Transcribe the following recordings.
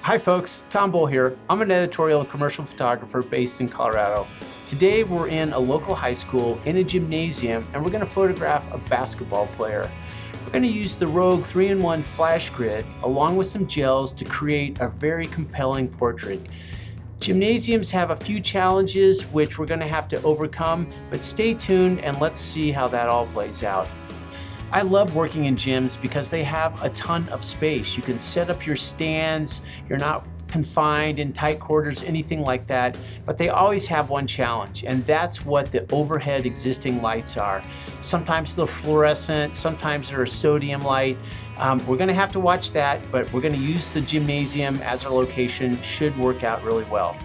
Hi folks, Tom Bull here. I'm an editorial and commercial photographer based in Colorado. Today we're in a local high school in a gymnasium and we're going to photograph a basketball player. We're going to use the Rogue 3-in-1 flash grid along with some gels to create a very compelling portrait. Gymnasiums have a few challenges which we're going to have to overcome, but stay tuned and let's see how that all plays out. I love working in gyms because they have a ton of space. You can set up your stands, you're not confined in tight quarters, anything like that, but they always have one challenge, and that's what the overhead existing lights are. Sometimes they're fluorescent, sometimes they're a sodium light. We're gonna have to watch that, but we're gonna use the gymnasium as our location. Should work out really well.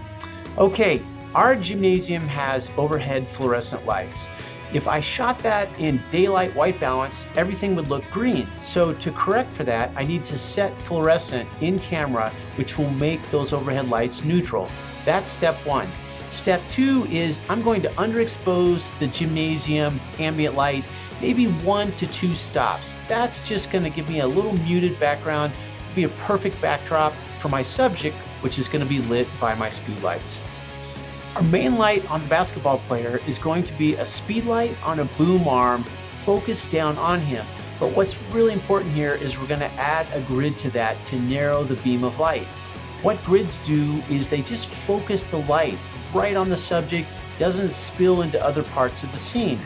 Okay, our gymnasium has overhead fluorescent lights. If I shot that in daylight white balance, everything would look green. So to correct for that, I need to set fluorescent in camera, which will make those overhead lights neutral. That's step one. Step two is I'm going to underexpose the gymnasium ambient light, maybe 1 to 2 stops. That's just gonna give me a little muted background, be a perfect backdrop for my subject, which is gonna be lit by my speedlights. Our main light on the basketball player is going to be a speedlight on a boom arm focused down on him. But what's really important here is we're going to add a grid to that to narrow the beam of light. What grids do is they just focus the light right on the subject, doesn't spill into other parts of the scene.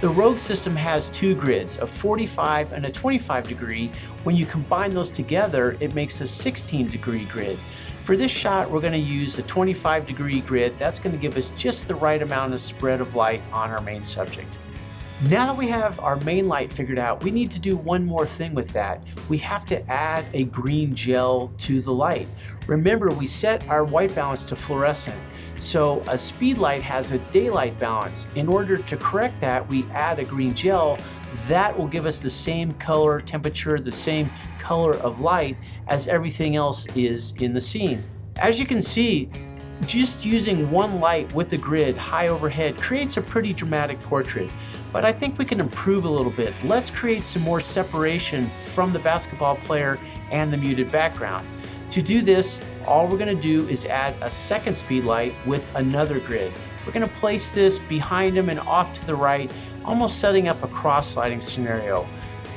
The Rogue system has 2 grids, a 45 and a 25 degree. When you combine those together, it makes a 16-degree grid. For this shot, we're going to use a 25-degree grid. That's going to give us just the right amount of spread of light on our main subject. Now that we have our main light figured out, we need to do one more thing with that. We have to add a green gel to the light. Remember, we set our white balance to fluorescent. So a speedlight has a daylight balance. In order to correct that, we add a green gel. That will give us the same color, temperature, the same color of light as everything else is in the scene. As you can see, just using one light with the grid high overhead creates a pretty dramatic portrait. But I think we can improve a little bit. Let's create some more separation from the basketball player and the muted background. To do this, all we're going to do is add a second speedlight with another grid. We're going to place this behind him and off to the right, almost setting up a cross-sliding scenario.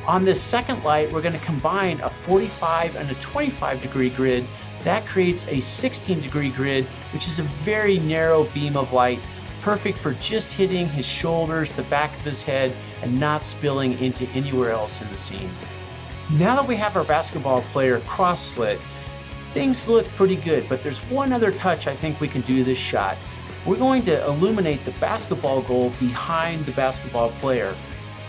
On this second light, we're going to combine a 45 and a 25-degree grid. That creates a 16-degree grid, which is a very narrow beam of light, perfect for just hitting his shoulders, the back of his head, and not spilling into anywhere else in the scene. Now that we have our basketball player cross-slit, things look pretty good, but there's one other touch I think we can do this shot. We're going to illuminate the basketball goal behind the basketball player.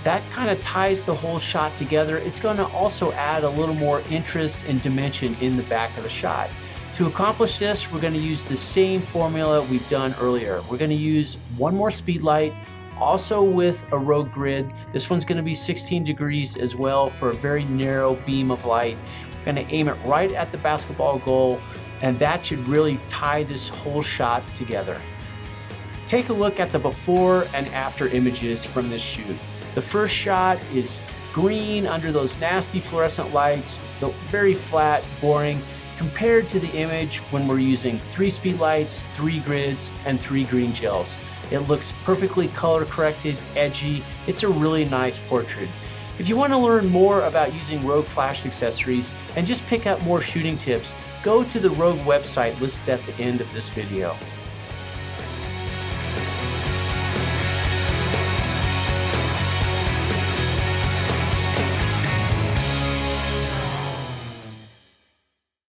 That kind of ties the whole shot together. It's going to also add a little more interest and dimension in the back of the shot. To accomplish this, we're going to use the same formula we've done earlier. We're going to use one more speedlight, also with a Rogue grid. This one's going to be 16 degrees as well for a very narrow beam of light. We're going to aim it right at the basketball goal, and that should really tie this whole shot together. Take a look at the before and after images from this shoot. The first shot is green under those nasty fluorescent lights, very flat, boring, compared to the image when we're using 3 speedlights, 3 grids, and 3 green gels. It looks perfectly color corrected, edgy. It's a really nice portrait. If you want to learn more about using Rogue flash accessories and just pick up more shooting tips, go to the Rogue website listed at the end of this video.